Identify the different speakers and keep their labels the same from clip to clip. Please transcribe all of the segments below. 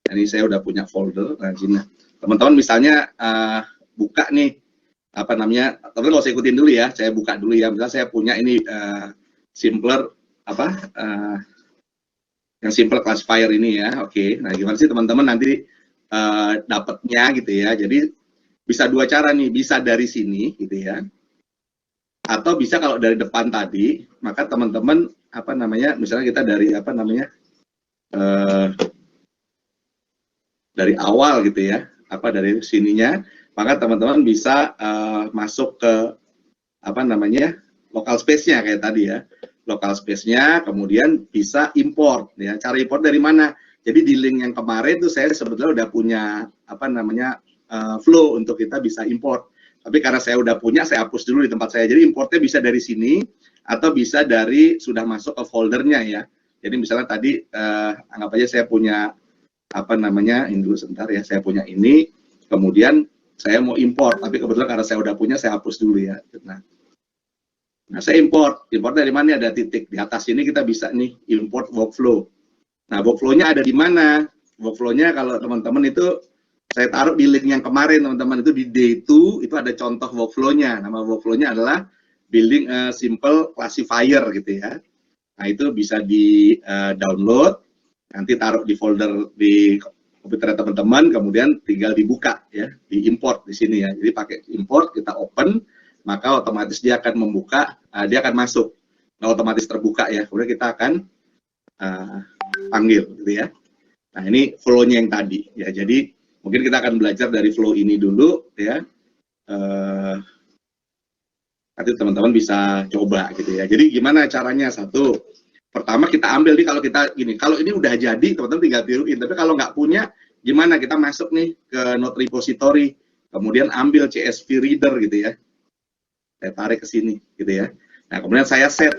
Speaker 1: Ini saya udah punya folder. Nah, sini teman-teman misalnya buka nih apa namanya, tapi kalau saya ikutin dulu ya, saya buka dulu ya. Misalnya saya punya ini simpler apa yang simple classifier ini ya. Oke, nah gimana sih teman-teman nanti dapatnya gitu ya. Jadi bisa dua cara nih, bisa dari sini gitu ya, atau bisa kalau dari depan tadi, maka teman-teman apa namanya, misalnya kita dari apa namanya dari awal gitu ya, apa dari sininya, maka teman-teman bisa masuk ke apa namanya local space-nya kayak tadi ya, local space-nya, kemudian bisa import ya. Cara import dari mana? Jadi di link yang kemarin tuh saya sebetulnya udah punya apa namanya flow untuk kita bisa import. Tapi karena saya udah punya, saya hapus dulu di tempat saya. Jadi importnya bisa dari sini atau bisa dari sudah masuk ke foldernya ya. Jadi misalnya tadi anggap aja saya punya apa namanya, ini dulu sebentar ya, saya punya ini, kemudian saya mau import, tapi kebetulan karena saya udah punya, saya hapus dulu ya. Nah saya import dari mana? Ada titik di atas ini kita bisa nih import workflow. Nah workflow-nya ada di mana? Workflow-nya kalau teman-teman itu saya taruh di link yang kemarin teman-teman, itu di day 2 itu ada contoh workflow-nya. Nama workflow-nya adalah building a simple classifier gitu ya. Nah itu bisa di download, nanti taruh di folder di komputer teman-teman, kemudian tinggal dibuka ya, diimport di sini ya. Jadi pakai import, kita open, maka otomatis dia akan membuka, dia akan masuk, nah, otomatis terbuka ya. Kemudian kita akan panggil gitu ya. Nah ini flow-nya yang tadi ya. Jadi mungkin kita akan belajar dari flow ini dulu ya. Nanti teman-teman bisa coba gitu ya. Jadi gimana caranya? Satu, pertama kita ambil nih, kalau kita gini, kalau ini udah jadi teman-teman tinggal tiruin. Tapi kalau nggak punya, gimana? Kita masuk nih ke Node repository, kemudian ambil CSV reader gitu ya. Saya tarik ke sini gitu ya. Nah kemudian saya set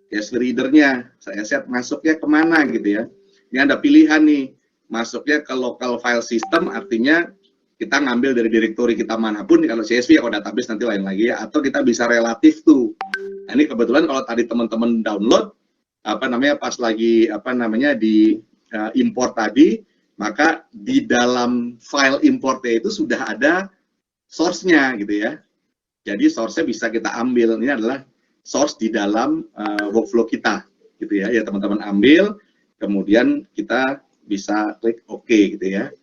Speaker 1: CSV readernya, saya set masuknya kemana gitu ya. Ini ada pilihan nih, masuknya ke local file system, artinya kita ngambil dari direktori kita manapun, kalau CSV ya, kalau database nanti lain lagi ya, atau kita bisa relatif tuh. Nah, ini kebetulan kalau tadi teman-teman download, apa namanya, pas lagi apa namanya di import tadi, maka di dalam file importnya itu sudah ada source-nya gitu ya. Jadi source-nya bisa kita ambil, ini adalah source di dalam workflow kita gitu ya. Ya teman-teman ambil, kemudian kita bisa klik OK gitu ya.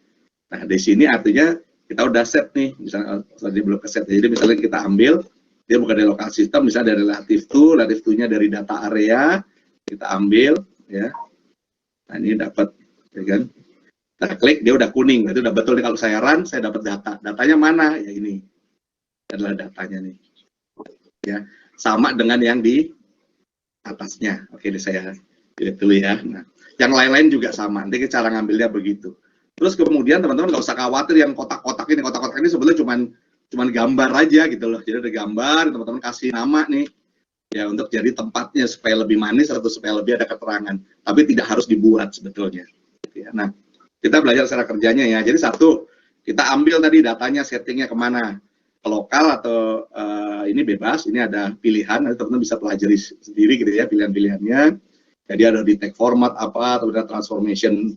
Speaker 1: Nah di sini artinya kita udah set nih, misalnya tadi belum ke set, jadi misalnya kita ambil, dia bukan dari local system, misalnya dari relative to-nya dari data area, kita ambil ya. Nah ini dapat ya kan, kita klik dia udah kuning, itu udah betul nih. Kalau saya run, saya dapat datanya mana ya, ini adalah datanya nih ya, sama dengan yang di atasnya. Oke, ini saya lihat dulu ya. Nah yang lain-lain juga sama, nanti cara ngambilnya begitu. Terus kemudian teman-teman nggak usah khawatir yang kotak-kotak ini sebetulnya cuman gambar aja gitu loh. Jadi ada gambar, teman-teman kasih nama nih ya untuk jadi tempatnya supaya lebih manis atau supaya lebih ada keterangan. Tapi tidak harus dibuat sebetulnya. Gitu ya. Nah kita belajar cara kerjanya ya. Jadi satu, kita ambil tadi datanya, settingnya kemana, ke lokal atau ini bebas. Ini ada pilihan, nanti teman-teman bisa pelajari sendiri gitu ya pilihan-pilihannya. Jadi ada di tag format apa, atau ada transformation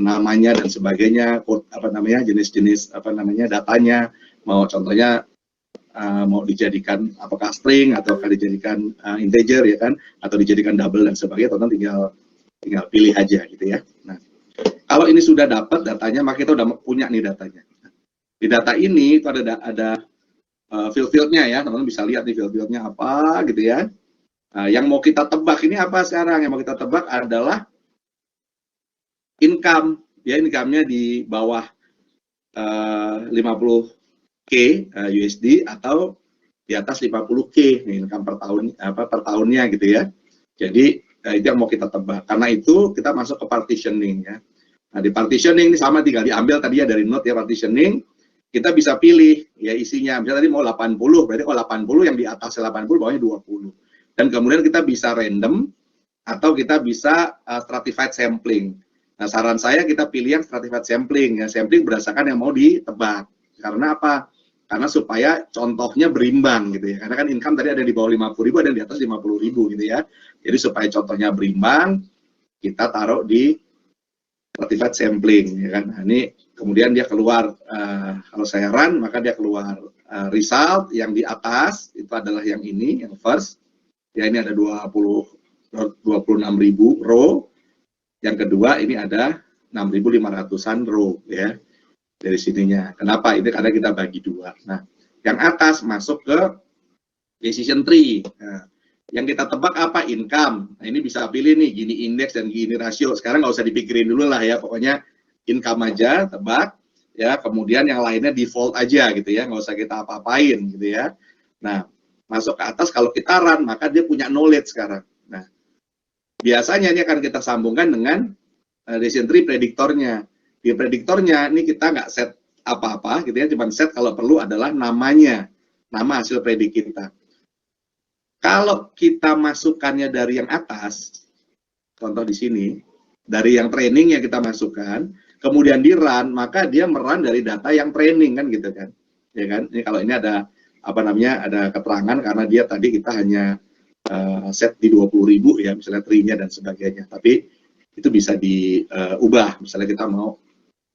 Speaker 1: namanya dan sebagainya, apa namanya, jenis-jenis apa namanya datanya, mau contohnya mau dijadikan apakah string atau akan dijadikan integer ya kan, atau dijadikan double dan sebagainya, teman-teman tinggal pilih aja gitu ya. Nah kalau ini sudah dapat datanya, maka kita udah punya nih datanya. Di data ini itu ada field-fieldnya ya, teman-teman bisa lihat nih field-fieldnya apa gitu ya. Yang mau kita tebak ini apa sekarang? Yang mau kita tebak adalah income, ya income-nya di bawah 50K USD atau di atas 50K income per tahun, per tahunnya gitu ya. Jadi itu yang mau kita tebak. Karena itu kita masuk ke partitioning ya. Nah di partitioning ini sama, tinggal diambil tadi ya dari node ya, partitioning kita bisa pilih ya isinya. Misalnya tadi mau 80, berarti kalau 80 yang di atas 80 bawahnya 20. Dan kemudian kita bisa random atau kita bisa stratified sampling. Nah, saran saya kita pilih yang stratified sampling. Ya, sampling berdasarkan yang mau ditebak. Karena apa? Karena supaya contohnya berimbang gitu ya. Karena kan income tadi ada di bawah 50.000, ada di atas 50.000 gitu ya. Jadi supaya contohnya berimbang, kita taruh di stratified sampling, ya kan. Nah, ini kemudian dia keluar, kalau saya run maka dia keluar result yang di atas itu adalah yang ini, yang first, ya ini ada 26.000 row, yang kedua ini ada 6.500-an row ya dari sininya. Kenapa? Ini karena kita bagi dua. Nah, yang atas masuk ke decision tree. Nah, yang kita tebak apa? Income. Nah, ini bisa pilih nih, gini indeks dan gini rasio. Sekarang nggak usah dipikirin dulu lah ya, pokoknya income aja, tebak. Ya, kemudian yang lainnya default aja gitu ya, nggak usah kita apa-apain gitu ya. Nah, masuk ke atas, kalau kita run, maka dia punya knowledge sekarang. Nah, biasanya ini akan kita sambungkan dengan decision tree prediktornya. Di prediktornya, ini kita nggak set apa-apa gitu ya, cuma set kalau perlu adalah namanya, nama hasil predik kita. Kalau kita masukkannya dari yang atas, contoh di sini, dari yang training yang kita masukkan, kemudian di run, maka dia merun dari data yang training kan gitu kan, ya kan? Ini kalau ini ada apa namanya, ada keterangan karena dia tadi kita hanya set di 20.000 ya, misalnya tree-nya dan sebagainya. Tapi itu bisa diubah, misalnya kita mau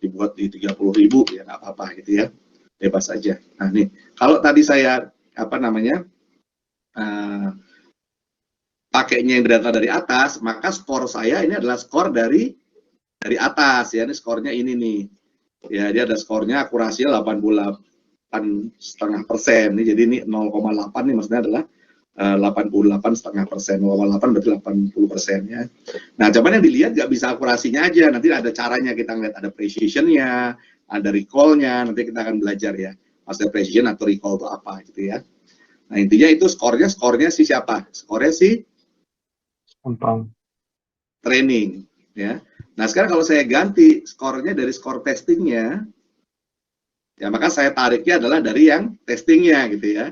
Speaker 1: dibuat di 30.000 ya nggak apa-apa gitu ya, bebas aja. Nah nih, kalau tadi saya apa namanya pakainya yang data dari atas, maka skor saya ini adalah skor dari atas ya, ini skornya ini nih. Ya, dia ada skornya akurasinya 88,5%. Nih, jadi ini 0,8 nih maksudnya adalah 88,5%. 0,8 berarti 80% ya. Nah, cuman yang dilihat nggak bisa akurasinya aja, nanti ada caranya kita ngeliat, ada precision-nya, ada recall-nya, nanti kita akan belajar ya. Maksudnya precision atau recall itu apa gitu ya. Nah, intinya itu skornya si siapa? Skornya si training ya. Nah, sekarang kalau saya ganti skornya dari skor testingnya, ya maka saya tariknya adalah dari yang testingnya gitu ya,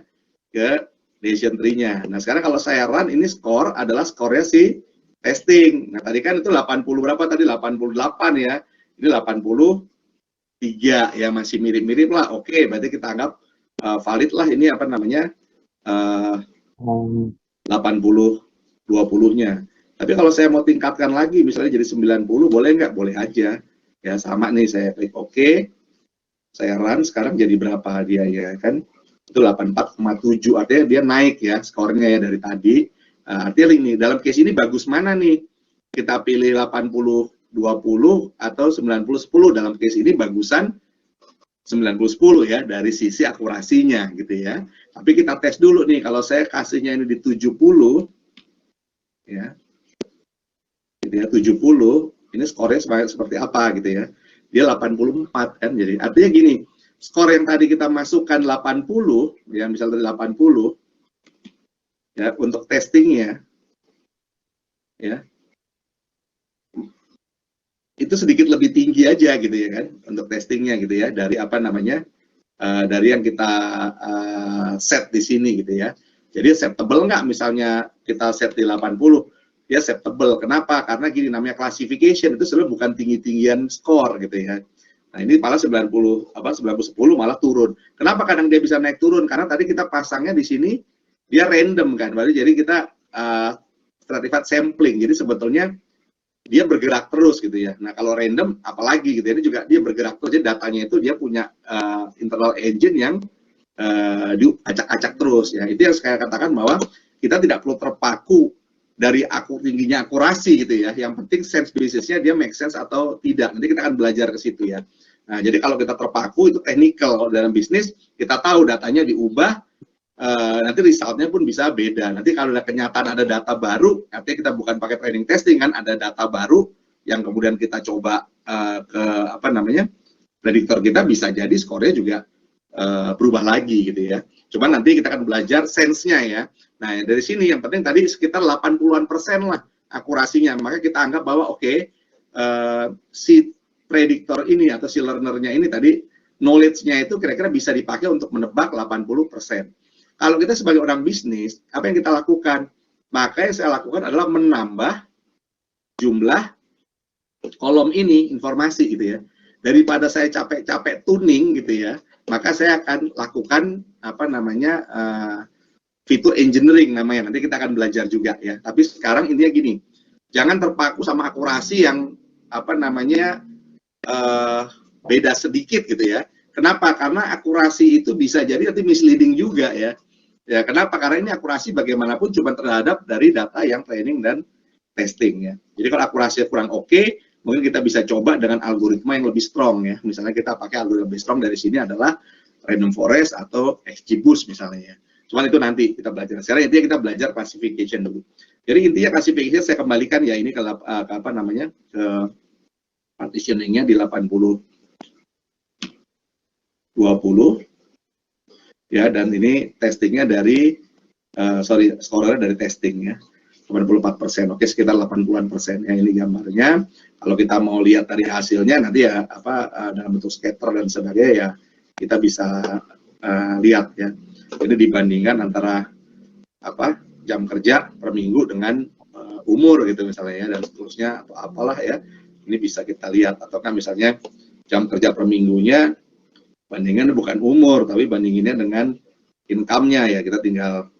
Speaker 1: ke decision tree-nya. Nah, sekarang kalau saya run, ini skor adalah skornya si testing. Nah, tadi kan itu 80 berapa tadi? 88 ya. Ini 83 ya, masih mirip-mirip lah. Oke, berarti kita anggap valid lah ini apa namanya, 80 20-nya. Tapi kalau saya mau tingkatkan lagi, misalnya jadi 90, boleh nggak? Boleh aja. Ya, sama nih, saya klik OK, saya run, sekarang jadi berapa dia ya kan? Itu 84,7, artinya dia naik ya skornya ya dari tadi. Artinya ini, dalam case ini bagus mana nih? Kita pilih 80-20 atau 90-10, dalam case ini bagusan 90-10 ya, dari sisi akurasinya gitu ya. Tapi kita tes dulu nih, kalau saya kasihnya ini di 70, ya, gitu ya, 70, ini skornya seperti apa gitu ya. Dia 84 kan, jadi artinya gini, skor yang tadi kita masukkan 80, ya misalnya dari 80, ya untuk testingnya, ya, itu sedikit lebih tinggi aja gitu ya kan, untuk testingnya gitu ya, dari apa namanya, dari yang kita set di sini gitu ya. Jadi acceptable nggak misalnya kita set di 80, dia acceptable. Kenapa? Karena gini, namanya classification itu sebenarnya bukan tinggi-tinggian skor gitu ya. Nah, ini malah 90 10 malah turun. Kenapa kadang dia bisa naik turun? Karena tadi kita pasangnya di sini dia random kan. Berarti jadi kita stratified sampling. Jadi sebetulnya dia bergerak terus gitu ya. Nah, kalau random apalagi gitu ya, ini juga dia bergerak terus. Jadi datanya itu dia punya internal engine yang diacak-acak terus ya. Itu yang saya katakan bahwa kita tidak perlu terpaku dari tingginya akurasi gitu ya. Yang penting sense basisnya dia make sense atau tidak. Nanti kita akan belajar ke situ ya. Nah, jadi kalau kita terpaku itu technical. Kalau dalam bisnis kita tahu datanya diubah, nanti resultnya pun bisa beda. Nanti kalau ada kenyataan ada data baru, artinya kita bukan pakai training testing kan, ada data baru yang kemudian kita coba ke apa namanya, prediktor kita, bisa jadi skornya juga berubah lagi gitu ya. Cuman nanti kita akan belajar sense-nya ya. Nah, dari sini yang penting tadi sekitar 80-an% lah akurasinya. Maka kita anggap bahwa oke, si prediktor ini atau si learner-nya ini tadi knowledge-nya itu kira-kira bisa dipakai untuk menebak 80%. Kalau kita sebagai orang bisnis, apa yang kita lakukan? Maka yang saya lakukan adalah menambah jumlah kolom ini, informasi gitu ya. Daripada saya capek-capek tuning gitu ya, maka saya akan lakukan apa namanya fitur engineering namanya. Nanti kita akan belajar juga ya. Tapi sekarang intinya gini, jangan terpaku sama akurasi yang apa namanya beda sedikit gitu ya. Kenapa? Karena akurasi itu bisa jadi nanti misleading juga ya. Ya kenapa? Karena ini akurasi bagaimanapun cuma terhadap dari data yang training dan testing ya. Jadi kalau akurasinya kurang oke, mungkin kita bisa coba dengan algoritma yang lebih strong ya. Misalnya kita pakai algoritma lebih strong dari sini adalah random forest atau XGBoost misalnya ya. Cuman itu nanti kita belajar. Sekarang intinya kita belajar classification dulu. Jadi intinya classification saya kembalikan ya ini ke apa namanya ke partitioningnya di 80-20 ya, dan ini testingnya dari skornya dari testing ya 84%. Oke, sekitar 80%. Yang ini gambarnya. Kalau kita mau lihat dari hasilnya nanti ya dalam bentuk scatter dan sebagainya ya kita bisa lihat ya. Ini dibandingkan antara jam kerja per minggu dengan umur gitu misalnya ya, dan seterusnya atau apalah ya. Ini bisa kita lihat, ataukah misalnya jam kerja per minggunya bandingannya bukan umur tapi bandinginnya dengan income-nya ya, kita tinggal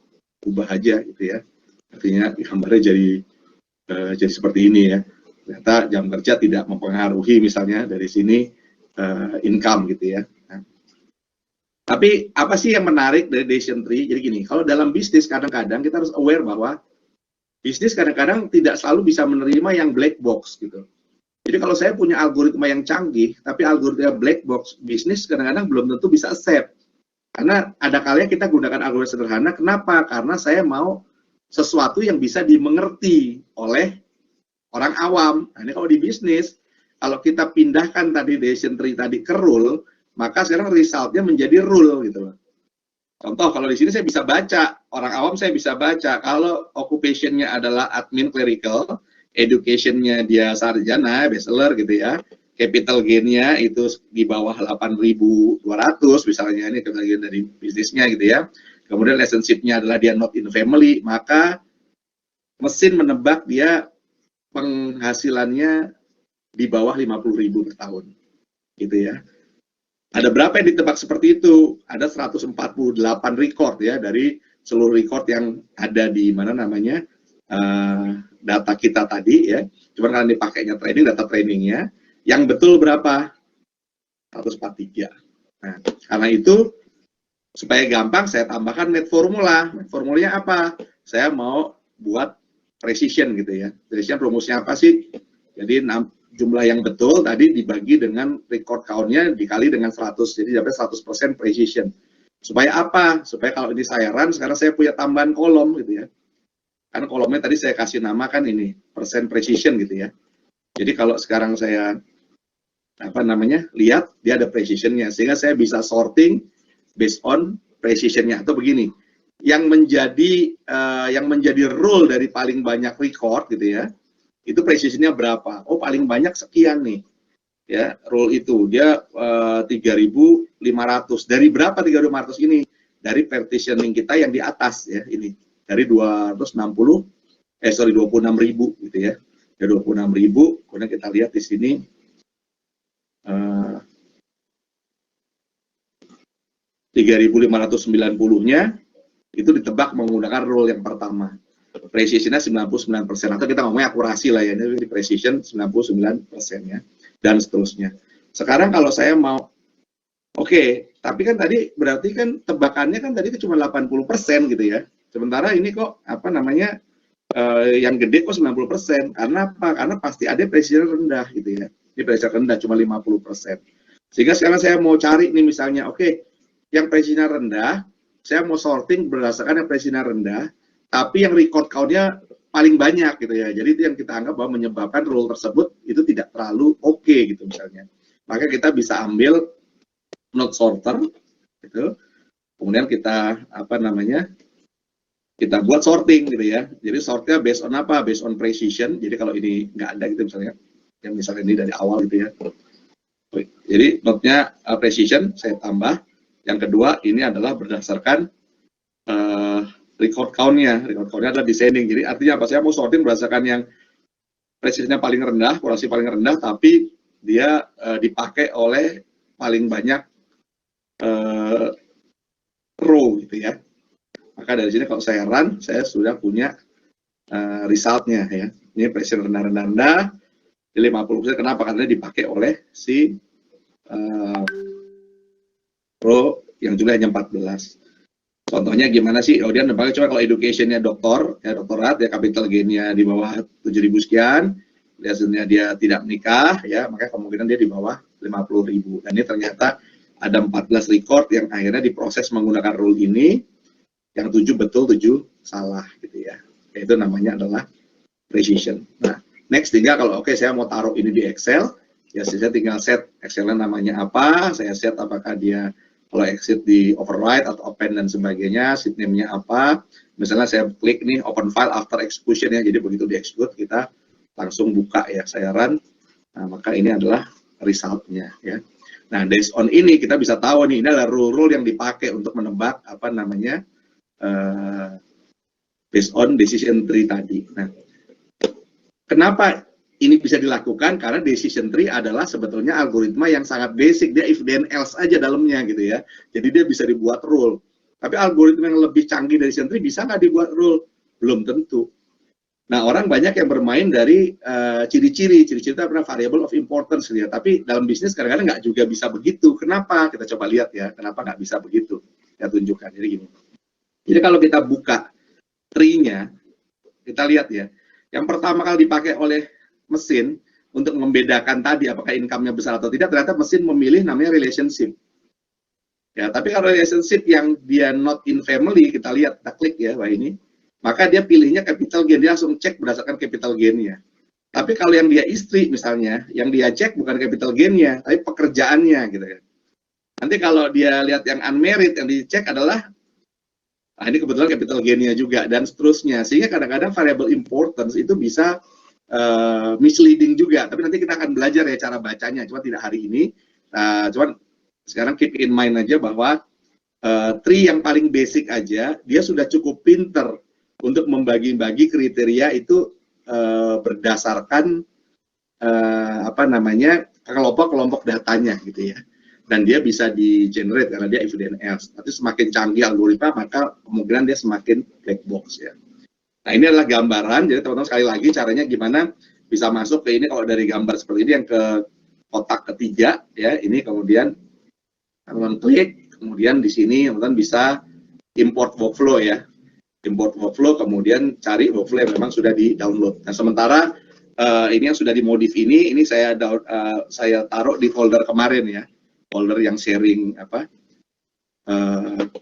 Speaker 1: ubah aja gitu ya. Artinya gambarnya jadi seperti ini ya. Ternyata jam kerja tidak mempengaruhi misalnya dari sini income gitu ya. Nah, tapi apa sih yang menarik dari decision tree? Jadi gini, kalau dalam bisnis kadang-kadang kita harus aware bahwa bisnis kadang-kadang tidak selalu bisa menerima yang black box gitu. Jadi kalau saya punya algoritma yang canggih, tapi algoritma black box, bisnis kadang-kadang belum tentu bisa accept. Karena ada kalanya kita gunakan algoritma sederhana, kenapa? Karena saya mau sesuatu yang bisa dimengerti oleh orang awam. Nah, ini kalau di bisnis, kalau kita pindahkan tadi decision tree tadi ke rule, maka sekarang resultnya menjadi rule gitu loh. Contoh, kalau di sini saya bisa baca, orang awam saya bisa baca, kalau occupation-nya adalah admin clerical, education-nya dia sarjana, bachelor gitu ya, capital gain-nya itu di bawah 8.200 misalnya, ini capital gain dari bisnisnya gitu ya. Kemudian relationship-nya adalah dia not in family, maka mesin menebak dia penghasilannya di bawah 50.000 per tahun gitu ya. Ada berapa yang ditebak seperti itu? Ada 148 record ya dari seluruh record yang ada di mana namanya data kita tadi ya. Cuman kalau dipakainya training, data trainingnya yang betul berapa? 143. Nah, karena itu supaya gampang saya tambahkan net formula. Net formulanya apa? Saya mau buat precision gitu ya. Precision rumusnya apa sih? Jadi jumlah yang betul tadi dibagi dengan record count-nya dikali dengan 100, jadi dapat 100% precision. Supaya apa? Supaya kalau ini saya run, sekarang saya punya tambahan kolom gitu ya. Kan kolomnya tadi saya kasih nama kan ini, persen precision gitu ya. Jadi kalau sekarang saya lihat dia ada precision-nya, sehingga saya bisa sorting based on precision-nya. Atau begini, yang menjadi rule dari paling banyak record gitu ya, itu precision-nya berapa? Oh, paling banyak sekian nih. Ya, rule itu dia 3.500. Dari berapa 3.500 ini? Dari partitioning kita yang di atas ya, ini. Dari 26.000 gitu ya. Dari 26.000, kemudian kita lihat di sini 3.590-nya itu ditebak menggunakan rule yang pertama. Precision-nya 99%, atau kita ngomongnya akurasi lah ya, ini precision 99% ya, dan seterusnya. Sekarang kalau saya mau, oke, tapi kan tadi berarti kan tebakannya kan tadi cuma 80% gitu ya, sementara ini kok yang gede kok 90%, karena apa? Karena pasti ada precision rendah gitu ya, ini precision rendah cuma 50%, sehingga sekarang saya mau cari nih misalnya, oke, yang precision rendah, saya mau sorting berdasarkan yang precision rendah, tapi yang record count-nya paling banyak gitu ya. Jadi itu yang kita anggap bahwa menyebabkan rule tersebut itu tidak terlalu oke gitu misalnya. Maka kita bisa ambil node sorter gitu. Kemudian kita kita buat sorting gitu ya. Jadi sortnya based on apa? Based on precision. Jadi kalau ini nggak ada gitu misalnya, yang misalnya ini dari awal gitu ya. Jadi node-nya precision saya tambah. Yang kedua ini adalah berdasarkan record count-nya. Record count-nya adalah descending. Jadi artinya apa? Saya mau sorting berdasarkan yang precision-nya paling rendah, kurasi paling rendah, tapi dia dipakai oleh paling banyak row gitu ya. Maka dari sini kalau saya run, saya sudah punya result-nya ya. Ini precision rendah-rendah, Jadi 50% kenapa? Karena dipakai oleh si Pro yang jumlahnya 14. Contohnya gimana sih? Oh, dia nembaknya coba kalau educationnya doktor, ya doktorat, ya capital gain-nya di bawah 7.000 sekian, hasilnya dia tidak menikah, ya makanya kemungkinan dia di bawah 50.000. Dan ini ternyata ada 14 record yang akhirnya diproses menggunakan rule ini, yang 7 betul, 7 salah, gitu ya. Itu namanya adalah precision. Nah, next tinggal kalau oke, saya mau taruh ini di Excel, ya saya tinggal set Excel-nya namanya apa, saya set apakah dia kalau exit di override atau append dan sebagainya, sheet name-nya apa. Misalnya saya klik nih open file after execution ya, jadi begitu di execute kita langsung buka ya, saya run. Nah, maka ini adalah result-nya ya. Nah, based on ini kita bisa tahu nih, ini adalah rule-rule yang dipakai untuk menebak apa namanya based on decision tree tadi. Nah, kenapa ini bisa dilakukan? Karena decision tree adalah sebetulnya algoritma yang sangat basic, dia if then else aja dalamnya gitu ya. Jadi dia bisa dibuat rule. Tapi algoritma yang lebih canggih dari decision tree bisa nggak dibuat rule? Belum tentu. Nah, orang banyak yang bermain dari ciri-ciri itu adalah variable of importance ya. Tapi dalam bisnis kadang-kadang nggak juga bisa begitu. Kenapa? Kita coba lihat ya, kenapa nggak bisa begitu. Saya tunjukkan, jadi gini. Jadi kalau kita buka tree-nya, kita lihat ya, yang pertama kali dipakai oleh mesin untuk membedakan tadi apakah income-nya besar atau tidak, ternyata mesin memilih namanya relationship. Ya, tapi kalau relationship yang dia not in family, kita lihat, kita klik ya, wah ini, maka dia pilihnya capital gain, dia langsung cek berdasarkan capital gain-nya. Tapi kalau yang dia istri misalnya, yang dia cek bukan capital gain-nya, tapi pekerjaannya gitu ya. Nanti kalau dia lihat yang unmarried, yang dicek adalah, nah ini kebetulan capital gain-nya juga, dan seterusnya. Sehingga kadang-kadang variable importance itu bisa misleading juga, tapi nanti kita akan belajar ya cara bacanya, cuma tidak hari ini. Cuman sekarang keep in mind aja bahwa tree yang paling basic aja, dia sudah cukup pinter untuk membagi-bagi kriteria itu berdasarkan apa namanya kelompok-kelompok datanya gitu ya. Dan dia bisa di-generate karena dia if then else. Nanti semakin canggih algoritma, maka kemungkinan dia semakin black box ya. Nah, ini adalah gambaran, jadi teman-teman sekali lagi caranya gimana bisa masuk ke ini kalau dari gambar seperti ini yang ke kotak ketiga ya, ini kemudian teman-teman klik, kemudian di sini teman-teman bisa import workflow ya. Import workflow, kemudian cari workflow yang memang sudah di-download. Nah, sementara ini yang sudah dimodif ini saya taruh di folder kemarin ya. Folder yang sharing apa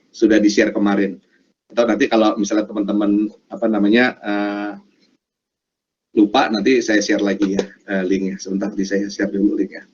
Speaker 1: sudah di-share kemarin. Atau nanti kalau misalnya teman-teman apa namanya lupa, nanti saya share lagi ya linknya. Sebentar, saya share dulu linknya.